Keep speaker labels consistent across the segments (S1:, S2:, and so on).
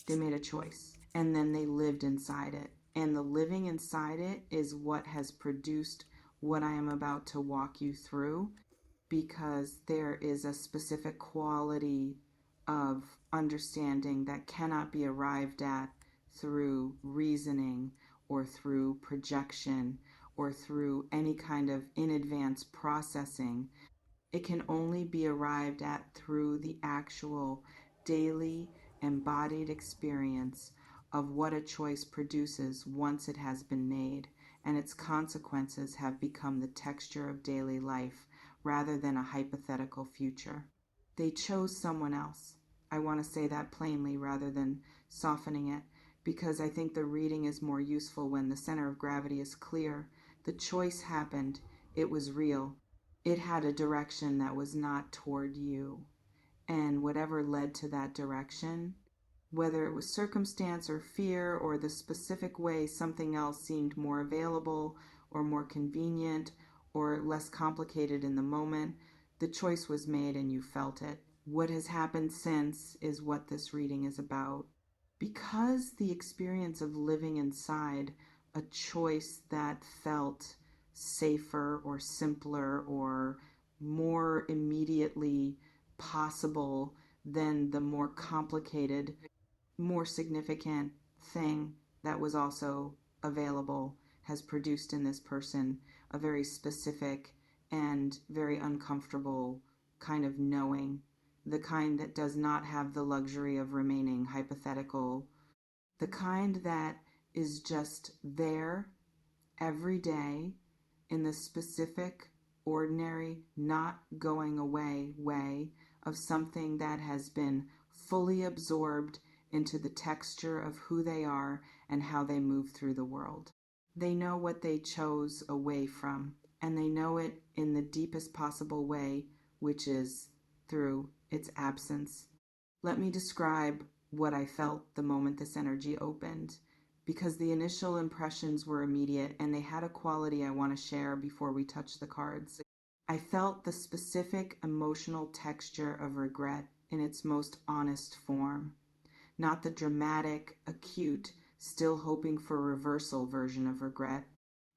S1: They made a choice, and then they lived inside it. And the living inside it is what has produced what I am about to walk you through, because there is a specific quality of understanding that cannot be arrived at through reasoning or through projection or through any kind of in advance processing. It can only be arrived at through the actual daily embodied experience of what a choice produces once it has been made, and its consequences have become the texture of daily life rather than a hypothetical future. They chose someone else. I want to say that plainly rather than softening it, because I think the reading is more useful when the center of gravity is clear. The choice happened. It was real. It had a direction that was not toward you. And whatever led to that direction, whether it was circumstance or fear or the specific way something else seemed more available or more convenient or less complicated in the moment, the choice was made and you felt it. What has happened since is what this reading is about. Because the experience of living inside a choice that felt safer or simpler or more immediately possible than the more complicated, more significant thing that was also available, has produced in this person a very specific and very uncomfortable kind of knowing, the kind that does not have the luxury of remaining hypothetical, the kind that is just there every day in the specific, ordinary, not going away way of something that has been fully absorbed into the texture of who they are and how they move through the world. They know what they chose away from, and they know it in the deepest possible way, which is through its absence. Let me describe what I felt the moment this energy opened, because the initial impressions were immediate and they had a quality I want to share before we touch the cards. I felt the specific emotional texture of regret in its most honest form, not the dramatic, acute, still hoping for reversal version of regret,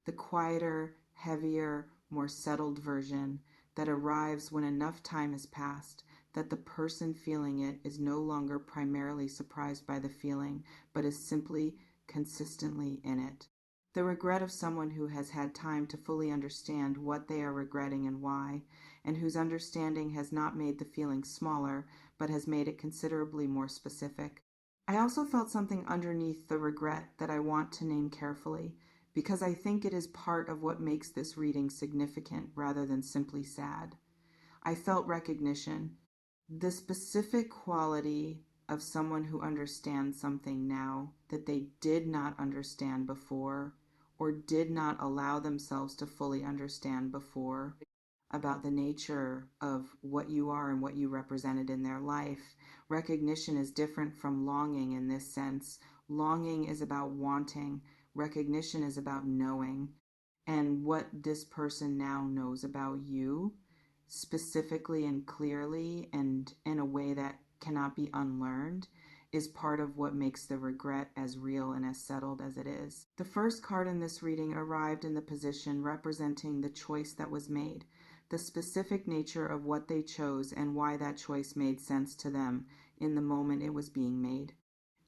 S1: the quieter, heavier, more settled version that arrives when enough time has passed that the person feeling it is no longer primarily surprised by the feeling, but is simply consistently in it. The regret of someone who has had time to fully understand what they are regretting and why, and whose understanding has not made the feeling smaller, but has made it considerably more specific. I also felt something underneath the regret that I want to name carefully, because I think it is part of what makes this reading significant rather than simply sad. I felt recognition, the specific quality of someone who understands something now that they did not understand before or did not allow themselves to fully understand before about the nature of what you are and what you represented in their life. Recognition is different from longing in this sense. Longing is about wanting. Recognition is about knowing. And what this person now knows about you specifically and clearly and in a way that cannot be unlearned is part of what makes the regret as real and as settled as it is. The first card in this reading arrived in the position representing the choice that was made, the specific nature of what they chose and why that choice made sense to them in the moment it was being made.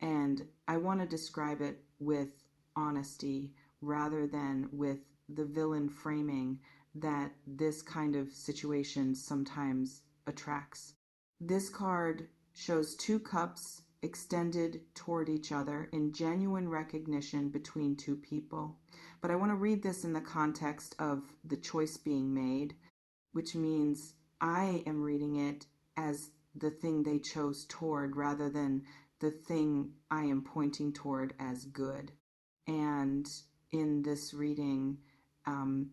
S1: And I want to describe it with honesty rather than with the villain framing that this kind of situation sometimes attracts. This card shows two cups extended toward each other in genuine recognition between two people. But I want to read this in the context of the choice being made, which means I am reading it as the thing they chose toward rather than the thing I am pointing toward as good. And in this reading,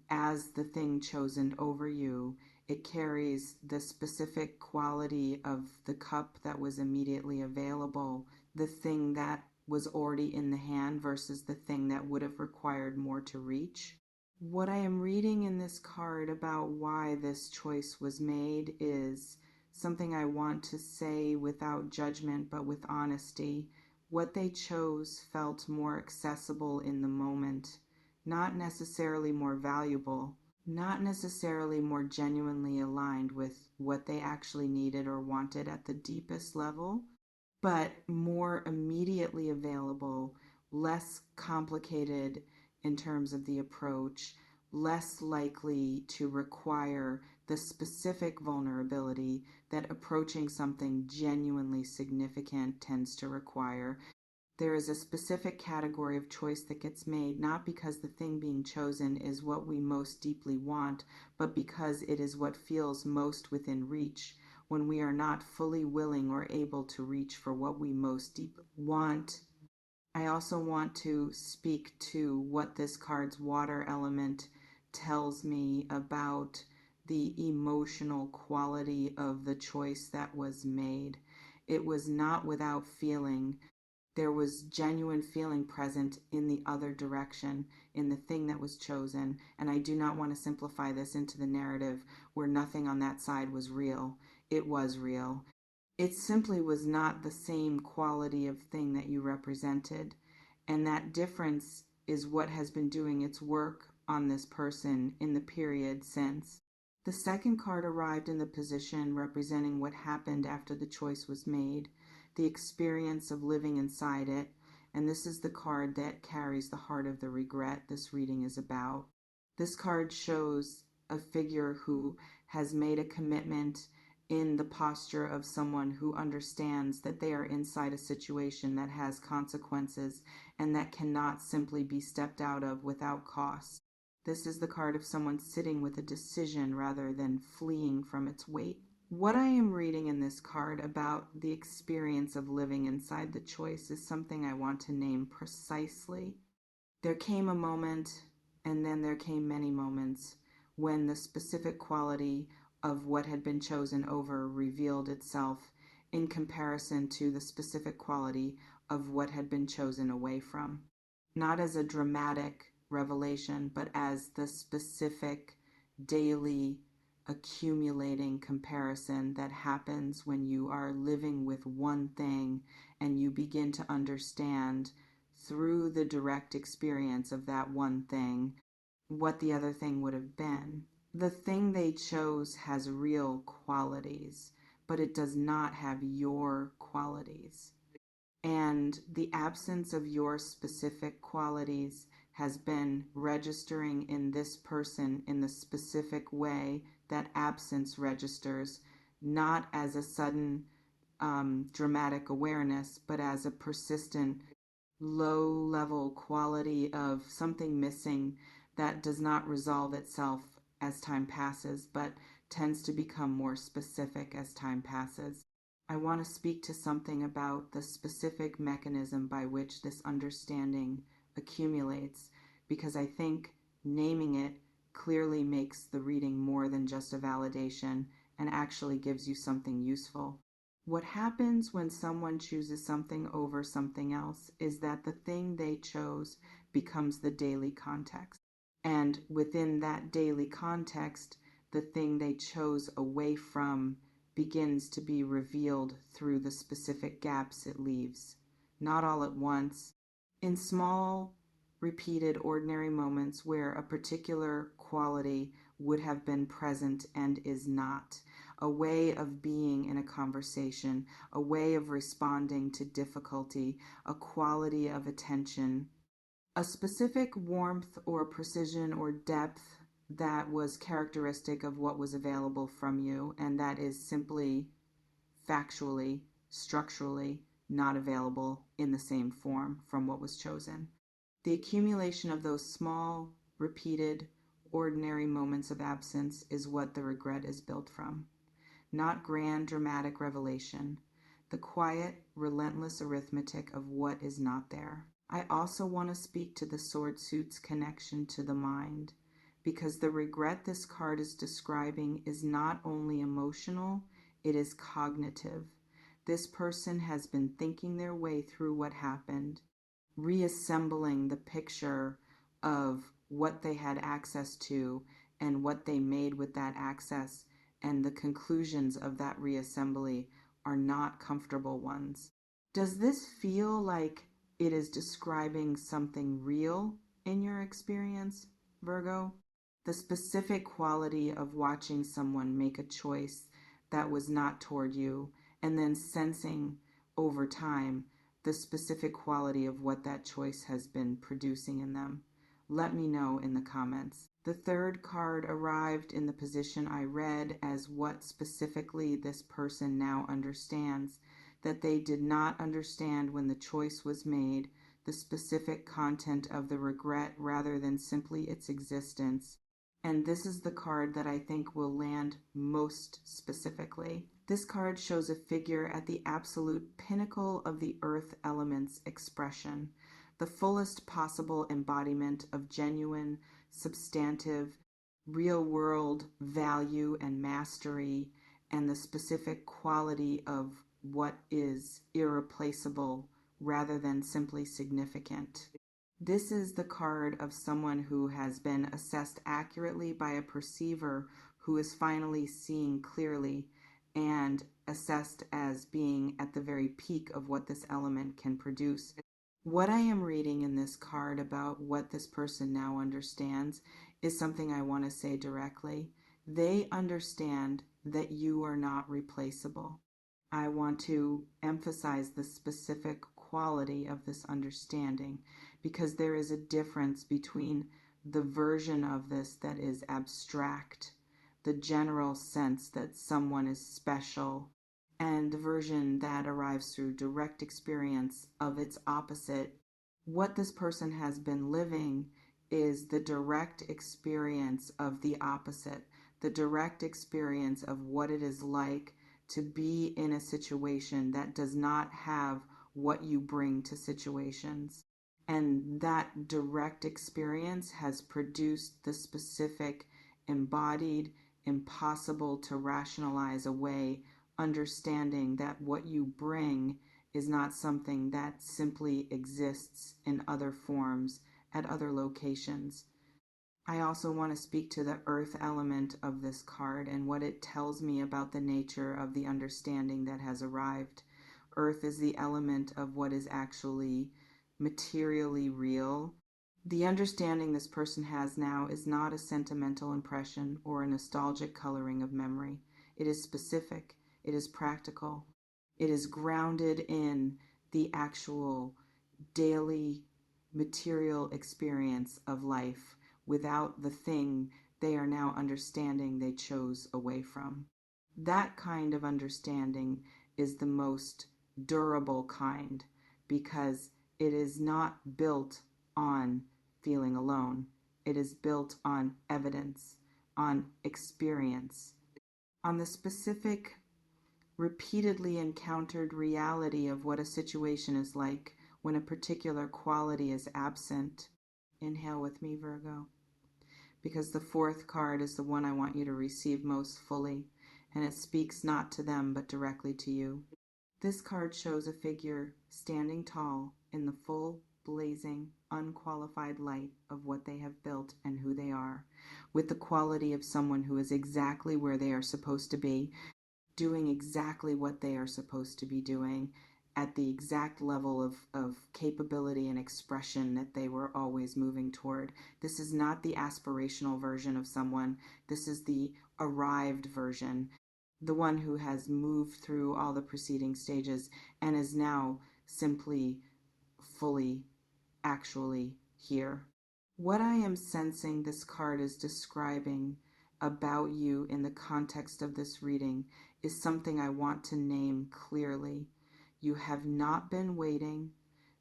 S1: as the thing chosen over you, it carries the specific quality of the cup that was immediately available, the thing that was already in the hand versus the thing that would have required more to reach. What I am reading in this card about why this choice was made is something I want to say without judgment but with honesty, What they chose felt more accessible in the moment, not necessarily more valuable, not necessarily more genuinely aligned with what they actually needed or wanted at the deepest level, but more immediately available, less complicated in terms of the approach, less likely to require the specific vulnerability that approaching something genuinely significant tends to require. There is a specific category of choice that gets made not because the thing being chosen is what we most deeply want, but because it is what feels most within reach when we are not fully willing or able to reach for what we most deeply want. I also want to speak to what this card's water element tells me about the emotional quality of the choice that was made. It was not without feeling. There was genuine feeling present in the other direction, in the thing that was chosen. And I do not want to simplify this into the narrative where nothing on that side was real. It was real. It simply was not the same quality of thing that you represented. And that difference is what has been doing its work on this person in the period since. The second card arrived in the position representing what happened after the choice was made, the experience of living inside it, and this is the card that carries the heart of the regret this reading is about. This card shows a figure who has made a commitment in the posture of someone who understands that they are inside a situation that has consequences and that cannot simply be stepped out of without cost. This is the card of someone sitting with a decision rather than fleeing from its weight. What I am reading in this card about the experience of living inside the choice is something I want to name precisely. There came a moment, and then there came many moments, when the specific quality of what had been chosen over revealed itself in comparison to the specific quality of what had been chosen away from. Not as a dramatic revelation, but as the specific daily accumulating comparison that happens when you are living with one thing and you begin to understand through the direct experience of that one thing what the other thing would have been. The thing they chose has real qualities, but it does not have your qualities. And the absence of your specific qualities has been registering in this person in the specific way that absence registers, not as a sudden dramatic awareness, but as a persistent low level quality of something missing that does not resolve itself as time passes, but tends to become more specific as time passes. I want to speak to something about the specific mechanism by which this understanding accumulates, because I think naming it clearly makes the reading more than just a validation and actually gives you something useful. What happens when someone chooses something over something else is that the thing they chose becomes the daily context. And within that daily context, the thing they chose away from begins to be revealed through the specific gaps it leaves. Not all at once, in small, repeated, ordinary moments where a particular quality would have been present and is not. A way of being in a conversation, a way of responding to difficulty, a quality of attention, a specific warmth or precision or depth that was characteristic of what was available from you, and that is simply factually, structurally not available in the same form from what was chosen. The accumulation of those small, repeated, ordinary moments of absence is what the regret is built from. Not grand, dramatic revelation, the quiet, relentless arithmetic of what is not there. I also want to speak to the sword suit's connection to the mind, because the regret this card is describing is not only emotional, it is cognitive. This person has been thinking their way through what happened, reassembling the picture of what they had access to and what they made with that access, and the conclusions of that reassembly are not comfortable ones. Does this feel like it is describing something real in your experience, Virgo? The specific quality of watching someone make a choice that was not toward you, and then sensing over time the specific quality of what that choice has been producing in them. Let me know in the comments. The third card arrived in the position I read as what specifically this person now understands that they did not understand when the choice was made, the specific content of the regret rather than simply its existence. And this is the card that I think will land most specifically. This card shows a figure at the absolute pinnacle of the earth element's expression, the fullest possible embodiment of genuine, substantive, real world value and mastery, and the specific quality of what is irreplaceable rather than simply significant. This is the card of someone who has been assessed accurately by a perceiver who is finally seeing clearly and assessed as being at the very peak of what this element can produce. What I am reading in this card about what this person now understands is something I want to say directly. They understand that you are not replaceable. I want to emphasize the specific quality of this understanding because there is a difference between the version of this that is abstract, the general sense that someone is special, and the version that arrives through direct experience of its opposite. What this person has been living is the direct experience of the opposite, the direct experience of what it is like to be in a situation that does not have what you bring to situations. And that direct experience has produced the specific, embodied, impossible to rationalize away understanding that what you bring is not something that simply exists in other forms at other locations. I also want to speak to the earth element of this card and what it tells me about the nature of the understanding that has arrived. Earth is the element of what is actually materially real. The understanding this person has now is not a sentimental impression or a nostalgic coloring of memory. It is specific, it is practical, it is grounded in the actual daily material experience of life without the thing they are now understanding they chose away from. That kind of understanding is the most durable kind because it is not built on feeling alone. It is built on evidence, on experience, on the specific, repeatedly encountered reality of what a situation is like when a particular quality is absent. Inhale with me, Virgo, because the fourth card is the one I want you to receive most fully, and it speaks not to them but directly to you. This card shows a figure standing tall in the full, blazing, unqualified light of what they have built and who they are, with the quality of someone who is exactly where they are supposed to be, doing exactly what they are supposed to be doing at the exact level of capability and expression that they were always moving toward. This is not the aspirational version of someone. This is the arrived version, the one who has moved through all the preceding stages and is now simply fully actually here. What I am sensing this card is describing about you in the context of this reading is something I want to name clearly. You have not been waiting.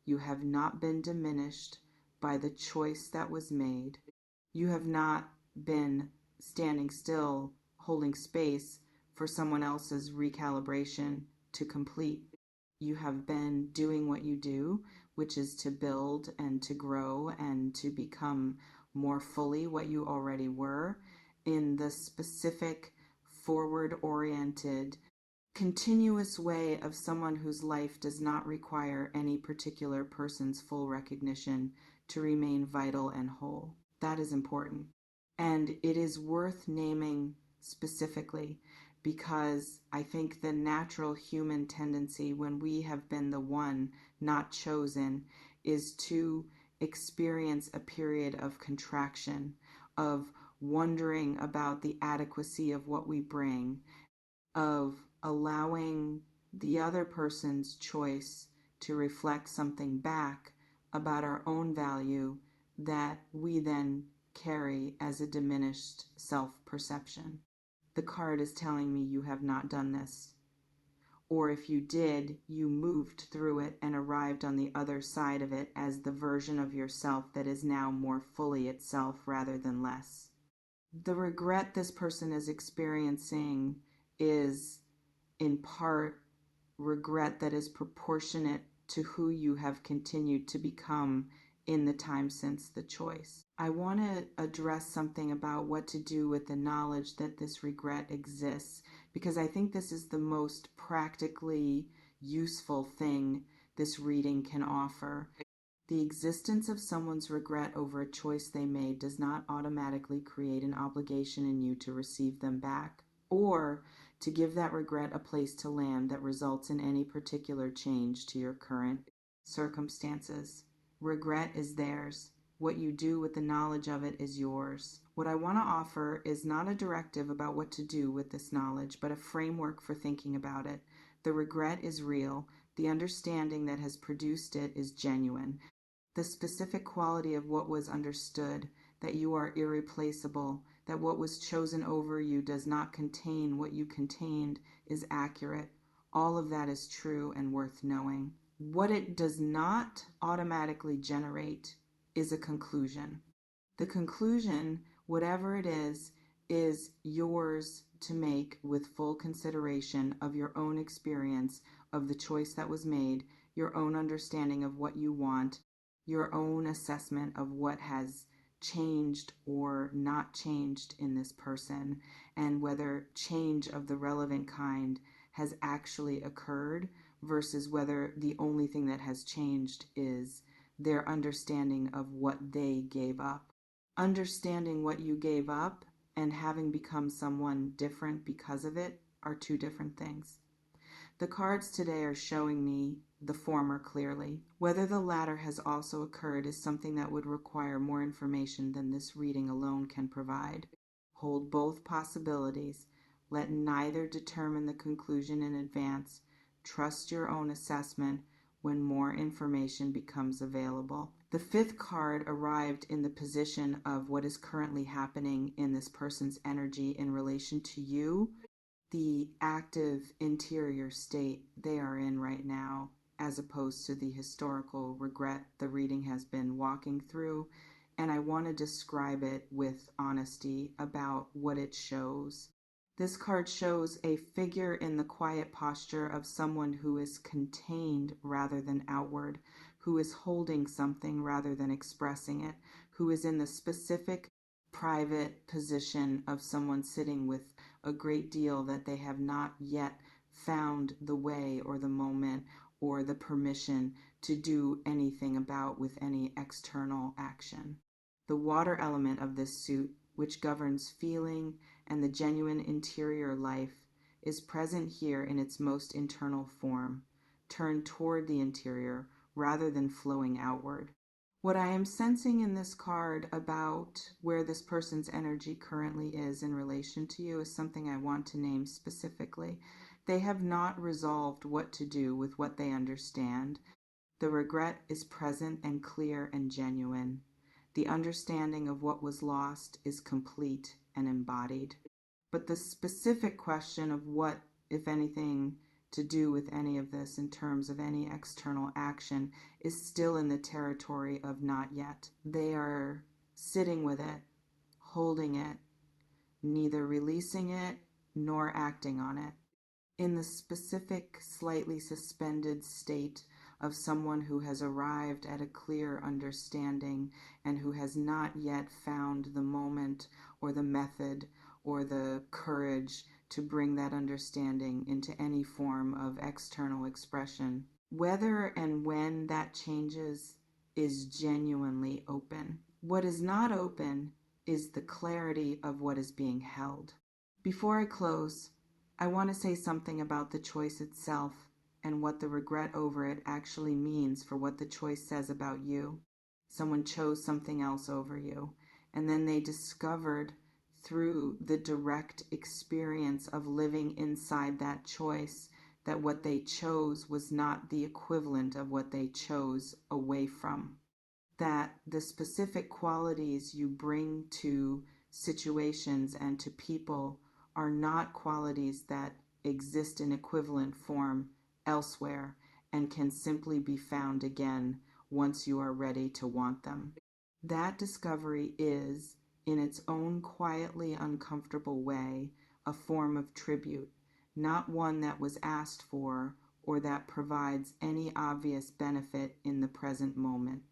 S1: You have not been diminished by the choice that was made. You have not been standing still, holding space for someone else's recalibration to complete. You have been doing what you do, which is to build and to grow and to become more fully what you already were in the specific, forward-oriented, continuous way of someone whose life does not require any particular person's full recognition to remain vital and whole. That is important. And it is worth naming specifically because I think the natural human tendency when we have been the one not chosen is to experience a period of contraction, of wondering about the adequacy of what we bring, of allowing the other person's choice to reflect something back about our own value that we then carry as a diminished self-perception. The card is telling me you have not done this. Or if you did, you moved through it and arrived on the other side of it as the version of yourself that is now more fully itself rather than less. The regret this person is experiencing is in part regret that is proportionate to who you have continued to become in the time since the choice. I want to address something about what to do with the knowledge that this regret exists, because I think this is the most practically useful thing this reading can offer. The existence of someone's regret over a choice they made does not automatically create an obligation in you to receive them back, or to give that regret a place to land that results in any particular change to your current circumstances. Regret is theirs. What you do with the knowledge of it is yours. What I want to offer is not a directive about what to do with this knowledge, but a framework for thinking about it. The regret is real. The understanding that has produced it is genuine. The specific quality of what was understood, that you are irreplaceable, that what was chosen over you does not contain what you contained, is accurate. All of that is true and worth knowing. What it does not automatically generate is a conclusion. The conclusion, whatever it is yours to make with full consideration of your own experience of the choice that was made, your own understanding of what you want, your own assessment of what has changed or not changed in this person, and whether change of the relevant kind has actually occurred versus whether the only thing that has changed is their understanding of what they gave up. Understanding what you gave up and having become someone different because of it are two different things. The cards today are showing me the former clearly. Whether the latter has also occurred is something that would require more information than this reading alone can provide. Hold both possibilities. Let neither determine the conclusion in advance. Trust your own assessment when more information becomes available. The fifth card arrived in the position of what is currently happening in this person's energy in relation to you, the active interior state they are in right now, as opposed to the historical regret the reading has been walking through. And I want to describe it with honesty about what it shows. This card shows a figure in the quiet posture of someone who is contained rather than outward, who is holding something rather than expressing it, who is in the specific private position of someone sitting with a great deal that they have not yet found the way or the moment or the permission to do anything about with any external action. The water element of this suit, which governs feeling and the genuine interior life, is present here in its most internal form, turned toward the interior rather than flowing outward. What I am sensing in this card about where this person's energy currently is in relation to you is something I want to name specifically. They have not resolved what to do with what they understand. The regret is present and clear and genuine. The understanding of what was lost is complete and embodied. But the specific question of what, if anything, to do with any of this in terms of any external action is still in the territory of not yet. They are sitting with it, holding it, neither releasing it nor acting on it. In the specific, slightly suspended state of someone who has arrived at a clear understanding and who has not yet found the moment or the method or the courage to bring that understanding into any form of external expression. Whether and when that changes is genuinely open. What is not open is the clarity of what is being held. Before I close, I want to say something about the choice itself and what the regret over it actually means for what the choice says about you. Someone chose something else over you, and then they discovered through the direct experience of living inside that choice that what they chose was not the equivalent of what they chose away from. That the specific qualities you bring to situations and to people are not qualities that exist in equivalent form elsewhere and can simply be found again once you are ready to want them. That discovery is, in its own quietly uncomfortable way, a form of tribute, not one that was asked for or that provides any obvious benefit in the present moment,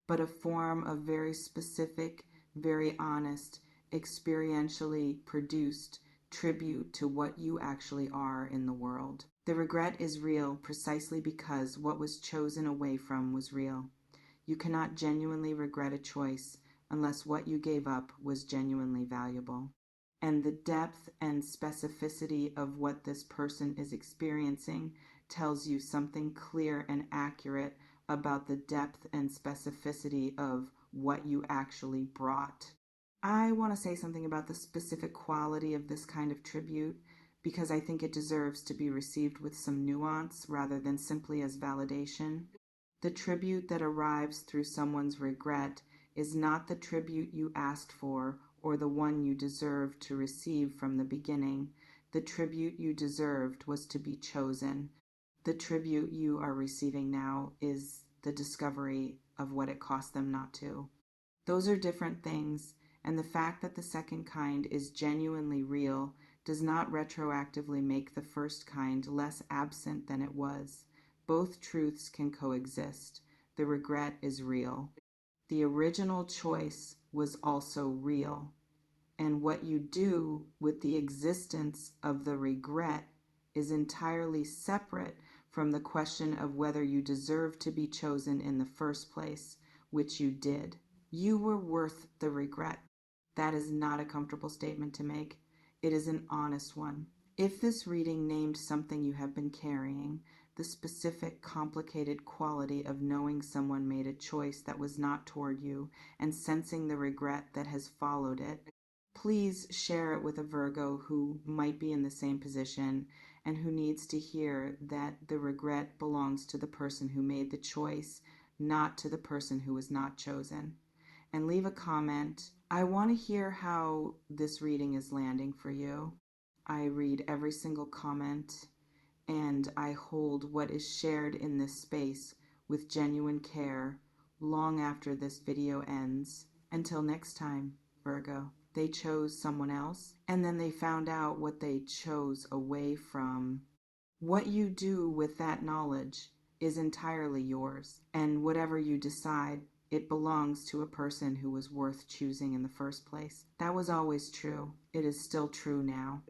S1: but a form of very specific, very honest, experientially produced tribute to what you actually are in the world. The regret is real precisely because what was chosen away from was real. You cannot genuinely regret a choice unless what you gave up was genuinely valuable. And the depth and specificity of what this person is experiencing tells you something clear and accurate about the depth and specificity of what you actually brought. I want to say something about the specific quality of this kind of tribute because I think it deserves to be received with some nuance rather than simply as validation. The tribute that arrives through someone's regret is not the tribute you asked for or the one you deserved to receive from the beginning. The tribute you deserved was to be chosen. The tribute you are receiving now is the discovery of what it cost them not to. Those are different things, and the fact that the second kind is genuinely real does not retroactively make the first kind less absent than it was. Both truths can coexist. The regret is real. The original choice was also real. And what you do with the existence of the regret is entirely separate from the question of whether you deserve to be chosen in the first place, which you did. You were worth the regret. That is not a comfortable statement to make. It is an honest one. If this reading named something you have been carrying, the specific, complicated quality of knowing someone made a choice that was not toward you and sensing the regret that has followed it, please share it with a Virgo who might be in the same position and who needs to hear that the regret belongs to the person who made the choice, not to the person who was not chosen. And leave a comment. I want to hear how this reading is landing for you. I read every single comment and I hold what is shared in this space with genuine care long after this video ends. Until next time, Virgo. They chose someone else, and then they found out what they chose away from. What you do with that knowledge is entirely yours, and whatever you decide, it belongs to a person who was worth choosing in the first place. That was always true. It is still true now.